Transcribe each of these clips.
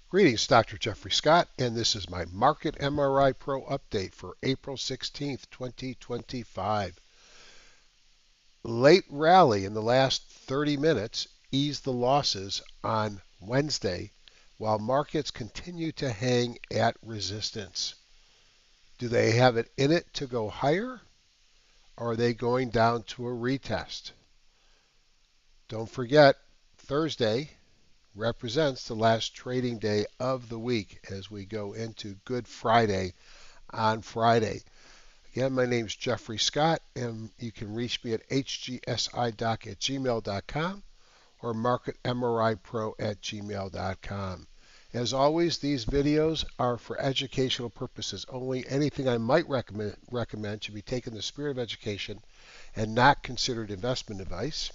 Greetings, Dr. Jeffrey Scott, and this is my Market MRI Pro update for April 16th, 2025. Late rally in the last 30 minutes eased the losses on Wednesday, while markets continue to hang at resistance. Do they have it in it to go higher, or are they going down to a retest? Don't forget, Thursday represents the last trading day of the week as we go into Good Friday on Friday. Again, my name is Jeffrey Scott, and you can reach me at hgsidoc@gmail.com or marketmripro@gmail.com. As always, these videos are for educational purposes only. Anything I might recommend should be taken in the spirit of education and not considered investment advice.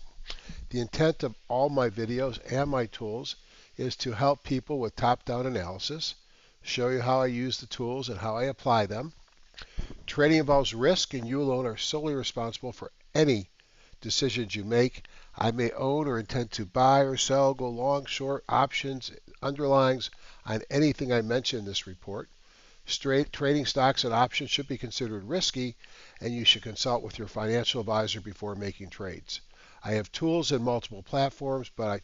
The intent of all my videos and my tools is to help people with top-down analysis, show you how I use the tools and how I apply them. Trading involves risk, and you alone are solely responsible for any decisions you make. I may own or intend to buy or sell, go long, short, options, underlyings on anything I mention in this report. Trading stocks and options should be considered risky, and you should consult with your financial advisor before making trades. I have tools in multiple platforms, but I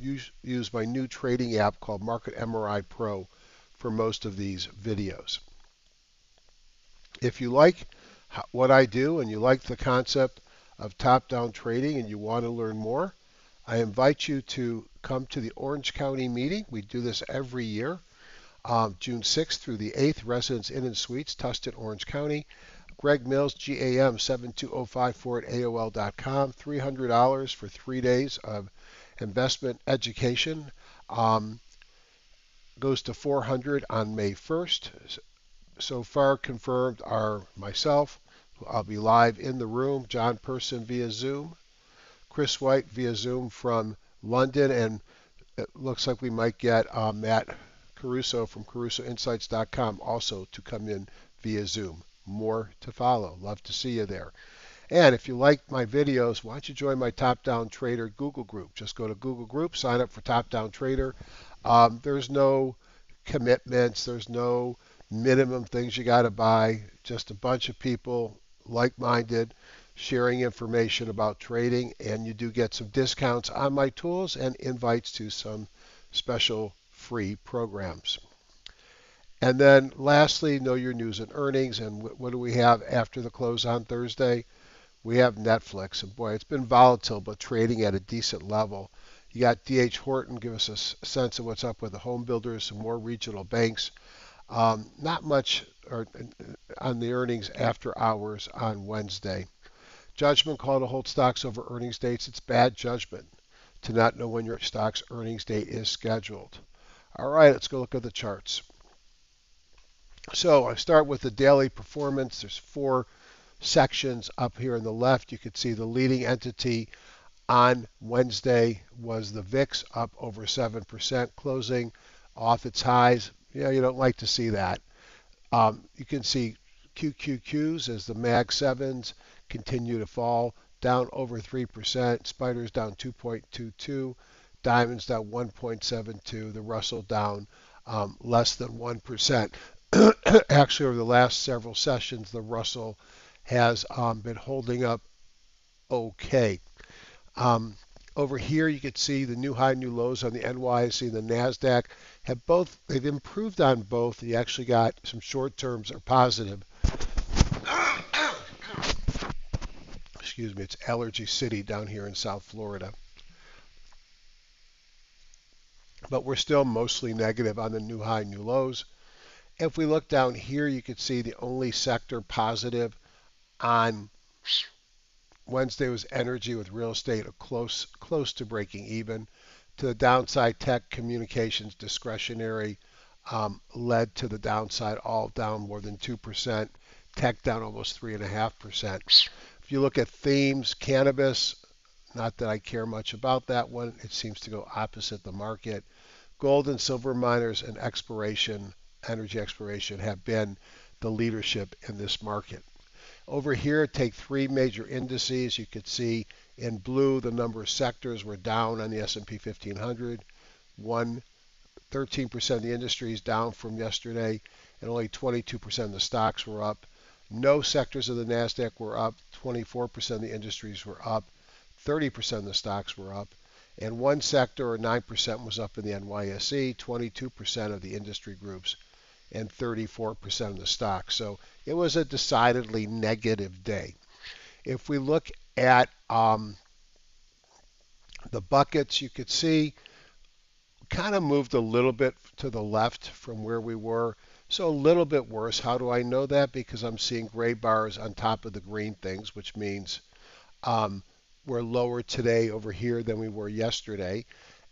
use my new trading app called Market MRI Pro for most of these videos. If you like what I do and you like the concept of top-down trading and you want to learn more, I invite you to come to the Orange County meeting. We do this every year, June 6th through the 8th, Residence Inn and Suites, Tustin, Orange County. Greg Mills, GAM 72054 at AOL.com. $300 for 3 days of investment education. Goes to $400 on May 1st. So far confirmed are myself, I'll be live in the room, John Person via Zoom, Chris White via Zoom from London, and it looks like we might get Matt Caruso from CarusoInsights.com also to come in via Zoom. More to follow. Love to see you there. And if you like my videos, why don't you join my Top Down Trader Google group? Just go to Google Group, sign up for Top Down Trader. There's no commitments, there's no minimum things you got to buy, just a bunch of people like-minded sharing information about trading, and you do get some discounts on my tools and invites to some special free programs. And then lastly, know your news and earnings. And what do we have after the close on Thursday? We have Netflix, and boy, it's been volatile but trading at a decent level. You got D.H. Horton give us a sense of what's up with the home builders, some more regional banks. Not much on the earnings after hours on Wednesday. Judgment call to hold stocks over earnings dates. It's bad judgment to not know when your stock's earnings date is scheduled. All right, let's go look at the charts. So I start with the daily performance. There's 4 sections up here on the left. You can see the leading entity on Wednesday was the VIX, up over 7%, closing off its highs. Yeah, you don't like to see that. You can see QQQs as the MAG 7s continue to fall, down over 3%. Spiders down 2.22. Diamonds down 1.72. The Russell down less than 1%. Actually, over the last several sessions, the Russell has been holding up okay. Over here, you can see the new high, new lows on the NYSE and the NASDAQ they've improved on both. You actually got some short terms are positive. Excuse me, it's Allergy City down here in South Florida. But we're still mostly negative on the new high, new lows. If we look down here, you can see the only sector positive on Wednesday was energy, with real estate close to breaking even. To the downside, tech, communications, discretionary led to the downside, all down more than 2%. Tech down almost 3.5%. If you look at themes, cannabis, not that I care much about that one. It seems to go opposite the market. Gold and silver miners and energy exploration have been the leadership in this market. Over here, take 3 major indices. You could see in blue the number of sectors were down on the S&P 1500. 1, 13% of the industry is down from yesterday, and only 22% of the stocks were up. No sectors of the NASDAQ were up. 24% of the industries were up. 30% of the stocks were up. And one sector, or 9%, was up in the NYSE, 22% of the industry groups, and 34% of the stocks. So it was a decidedly negative day. If we look at the buckets, you could see kind of moved a little bit to the left from where we were. So a little bit worse. How do I know that? Because I'm seeing gray bars on top of the green things, which means we're lower today over here than we were yesterday.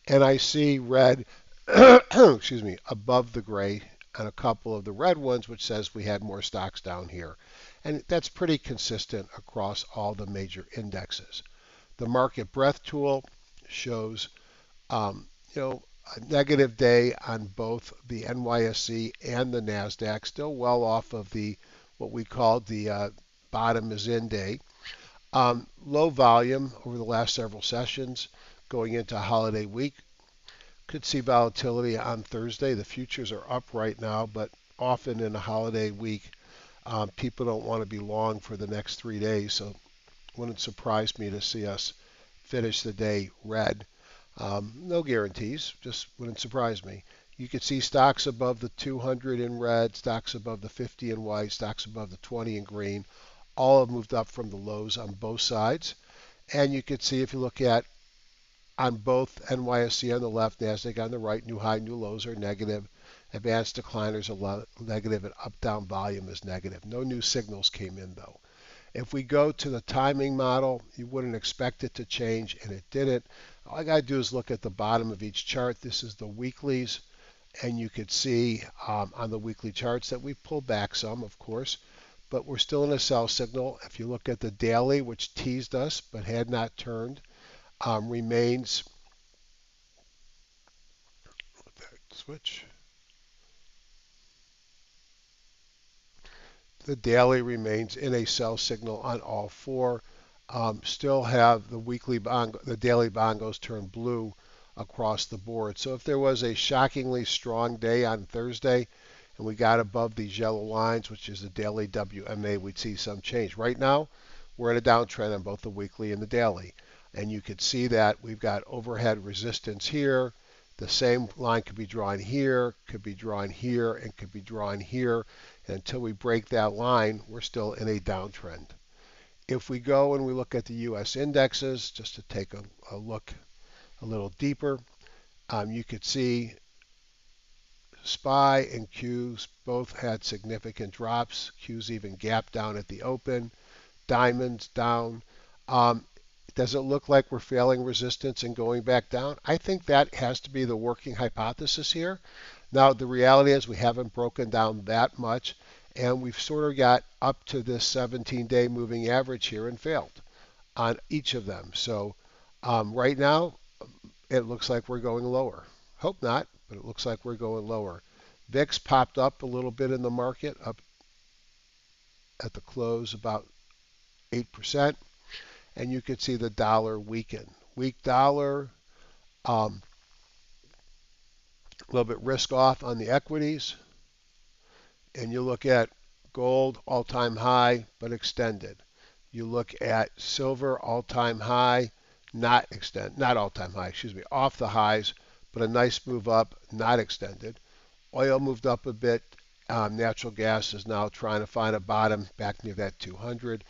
And I see red, excuse me, above the gray on a couple of the red ones, which says we had more stocks down here. And that's pretty consistent across all the major indexes. The market breadth tool shows, you know, a negative day on both the NYSE and the NASDAQ, still well off of the what we called the bottom is in day. Low volume over the last several sessions going into holiday week. Could see volatility on Thursday. The futures are up right now, but often in a holiday week, people don't want to be long for the next 3 days, so it wouldn't surprise me to see us finish the day red. No guarantees, just wouldn't surprise me. You could see stocks above the 200 in red, stocks above the 50 in white, stocks above the 20 in green. All have moved up from the lows on both sides. And you could see if you look at on both NYSE on the left, NASDAQ on the right, new high, new lows are negative. Advanced decliners are negative, and up-down volume is negative. No new signals came in though. If we go to the timing model, you wouldn't expect it to change, and it didn't. All I got to do is look at the bottom of each chart. This is the weeklies, and you could see on the weekly charts that we've pulled back some, of course, but we're still in a sell signal. If you look at the daily, which teased us but had not turned, remains, switch. The daily remains in a sell signal on all four. Still have the weekly bond, the daily bongos turn blue across the board. So if there was a shockingly strong day on Thursday and we got above these yellow lines, which is the daily WMA, we'd see some change. Right now, we're in a downtrend on both the weekly and the daily. And you could see that we've got overhead resistance here. The same line could be drawn here, could be drawn here, and could be drawn here. And until we break that line, we're still in a downtrend. If we go and we look at the U.S. indexes, just to take a look a little deeper, you could see SPY and Qs both had significant drops. Qs even gapped down at the open. Diamonds down. Does it look like we're failing resistance and going back down? I think that has to be the working hypothesis here. Now, the reality is we haven't broken down that much, and we've sort of got up to this 17-day moving average here and failed on each of them. So right now, it looks like we're going lower. Hope not, but it looks like we're going lower. VIX popped up a little bit in the market, up at the close about 8%. And you could see the dollar weaken. Weak dollar, a little bit risk off on the equities. And you look at gold, all-time high, but extended. You look at silver, all-time high, not all-time high, excuse me, off the highs, but a nice move up, not extended. Oil moved up a bit. Natural gas is now trying to find a bottom back near that 200.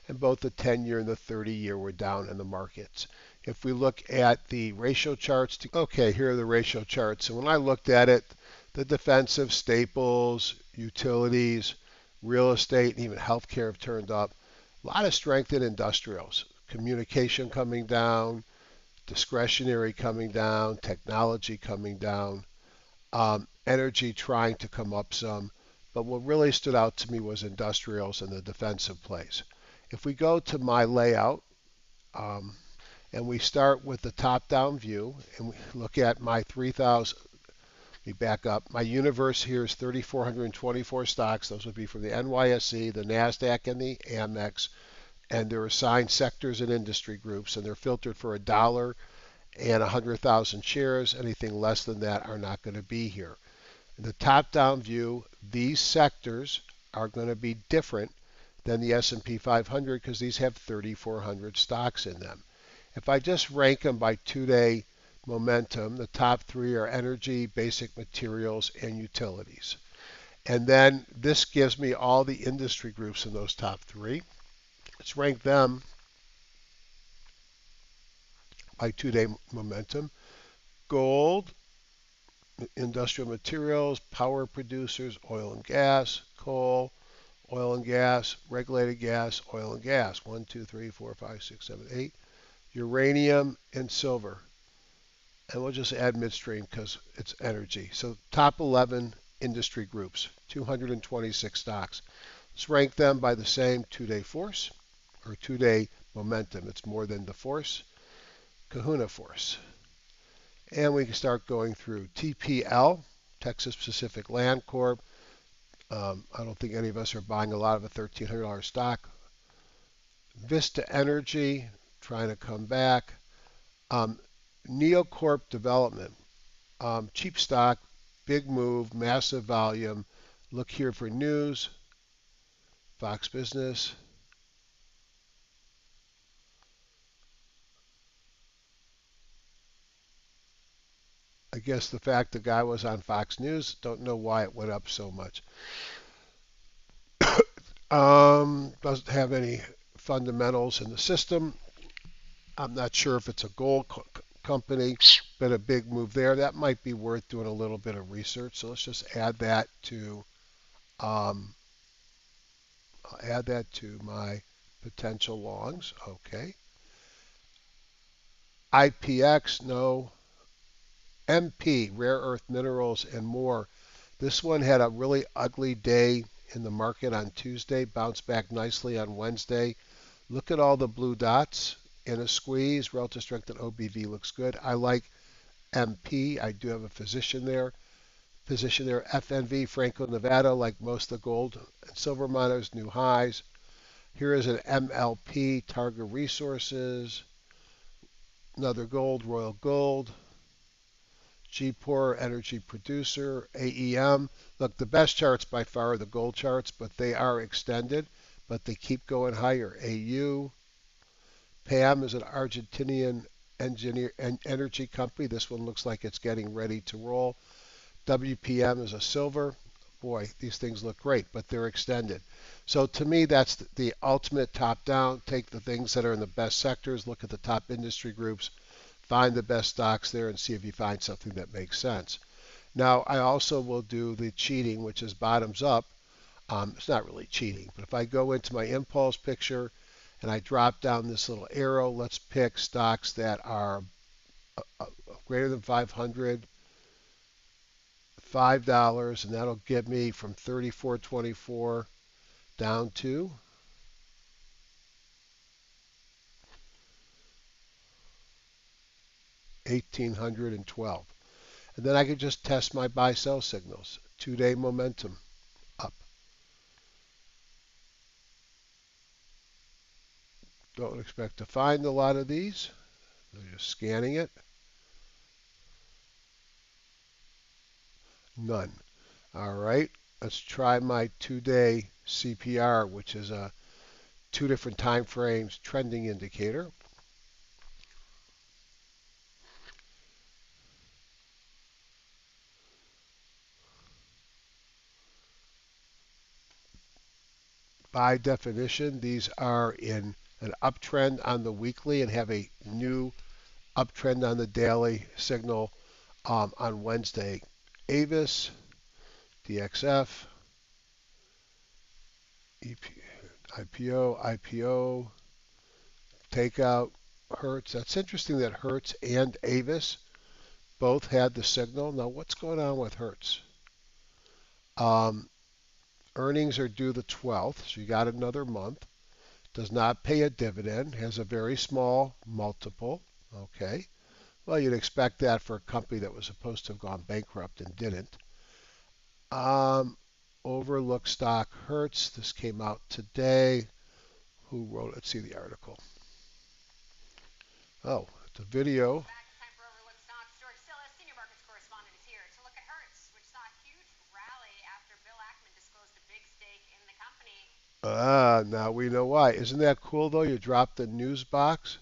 And both the 10-year and the 30-year were down in the markets. If we look at the ratio charts, okay, here are the ratio charts. And when I looked at it, the defensive staples, utilities, real estate, and even healthcare have turned up. A lot of strength in industrials. Communication coming down, discretionary coming down, technology coming down, energy trying to come up some. But what really stood out to me was industrials and the defensive plays. If we go to my layout and we start with the top-down view and we look at my 3,000, let me back up. My universe here is 3,424 stocks. Those would be from the NYSE, the NASDAQ, and the Amex. And they're assigned sectors and industry groups, and they're filtered for $1 and 100,000 shares. Anything less than that are not going to be here. In the top-down view, these sectors are going to be different than the S&P 500 because these have 3,400 stocks in them. If I just rank them by two-day momentum, the top three are energy, basic materials, and utilities. And then this gives me all the industry groups in those top three. Let's rank them by two-day momentum. Gold, industrial materials, power producers, oil and gas, coal, oil and gas, regulated gas, oil and gas. 1, 2, 3, 4, 5, 6, 7, 8. Uranium and silver. And we'll just add midstream because it's energy. So top 11 industry groups, 226 stocks. Let's rank them by the same two-day force or two-day momentum. It's more than the force. Kahuna force. And we can start going through TPL, Texas Pacific Land Corp. I don't think any of us are buying a lot of a $1,300 stock. Vista Energy, trying to come back. Neocorp Development, cheap stock, big move, massive volume. Look here for news. Fox Business. I guess the fact the guy was on Fox News, don't know why it went up so much. Doesn't have any fundamentals in the system. I'm not sure if it's a gold company. Been a big move there. That might be worth doing a little bit of research. So let's just um, add that to my potential longs. Okay. IPX, no. MP, rare earth minerals and more. This one had a really ugly day in the market on Tuesday, bounced back nicely on Wednesday. Look at all the blue dots in a squeeze. Relative strength and OBV looks good. I like MP. I do have a position there. FNV, Franco, Nevada, like most of the gold and silver miners, new highs. Here is an MLP, Targa Resources. Another gold, Royal Gold. GPOR, energy producer. AEM. Look, the best charts by far are the gold charts, but they are extended, but they keep going higher. AU. PAM is an Argentinian energy company. This one looks like it's getting ready to roll. WPM is a silver. Boy, these things look great, but they're extended. So to me, that's the ultimate top-down. Take the things that are in the best sectors, look at the top industry groups, find the best stocks there, and see if you find something that makes sense. Now, I also will do the cheating, which is bottoms up. It's not really cheating, but if I go into my impulse picture and I drop down this little arrow, let's pick stocks that are greater than 500, $5, and that'll get me from 34.24 down to 1,812. And then I can just test my buy sell signals. Two-day momentum up. Don't expect to find a lot of these. I'm just scanning it. None. All right. Let's try my two-day CPR, which is a two different time frames trending indicator. By definition, these are in an uptrend on the weekly and have a new uptrend on the daily signal on Wednesday. Avis, DXF, IPO, takeout, Hertz. That's interesting that Hertz and Avis both had the signal. Now, what's going on with Hertz? Um, Earnings are due the 12th, so you got another month. Does not pay a dividend, has a very small multiple. Okay. Well, you'd expect that for a company that was supposed to have gone bankrupt and didn't. Um, Overlook stock Hertz. This came out today. Who wrote it? Let's see the article. Oh, it's a video. Now we know why. Isn't that cool though? You drop the news box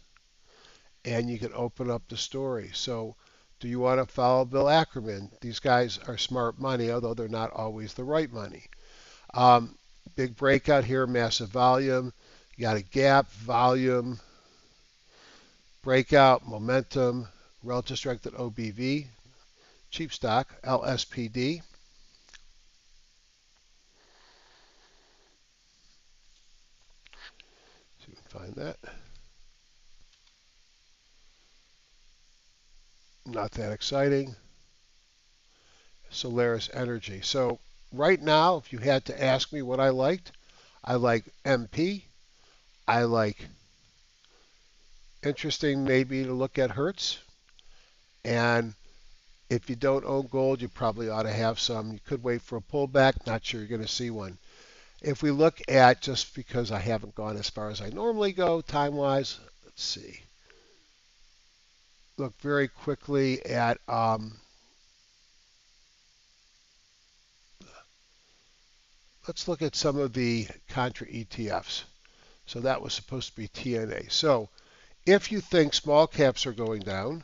and you can open up the story. So, do you want to follow Bill Ackerman? These guys are smart money, although they're not always the right money. Um, Big breakout here, massive volume. You got a gap, volume, breakout, momentum, relative strength at OBV, cheap stock, LSPD. So you can find that. Not that exciting. Solaris Energy. So right now, if you had to ask me what I like MP. I like interesting maybe to look at Hertz. And if you don't own gold, you probably ought to have some. You could wait for a pullback. Not sure you're going to see one. If we look at, just because I haven't gone as far as I normally go time wise, let's see. Look very quickly at, let's look at some of the Contra ETFs. So that was supposed to be TNA. So if you think small caps are going down,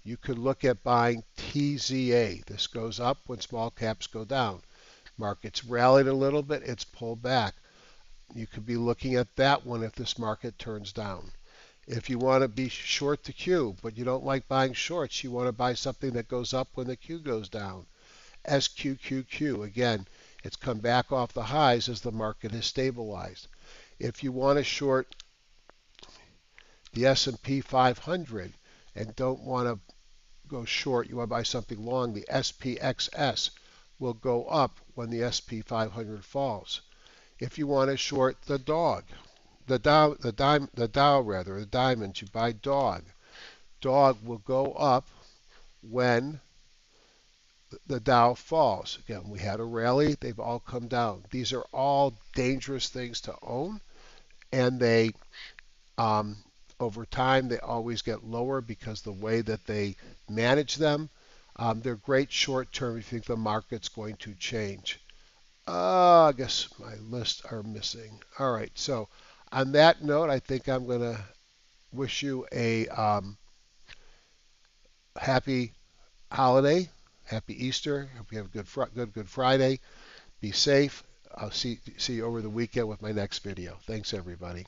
you could look at buying TZA. This goes up when small caps go down. Market's rallied a little bit, it's pulled back. You could be looking at that one if this market turns down. If you want to be short the Q, but you don't like buying shorts, you want to buy something that goes up when the Q goes down. SQQQ, again, it's come back off the highs as the market has stabilized. If you want to short the S&P 500 and don't want to go short, you want to buy something long, the SPXS will go up when the SP 500 falls. If you want to short the dog, the Dow rather, the diamonds, you buy dog. Dog will go up when the Dow falls. Again, we had a rally, they've all come down. These are all dangerous things to own, and they um, over time they always get lower because the way that they manage them. They're great short term if you think the market's going to change. I guess my lists are missing. All right, so on that note, I think I'm going to wish you a happy holiday, happy Easter. Hope you have a good Friday. Be safe. I'll see you over the weekend with my next video. Thanks, everybody.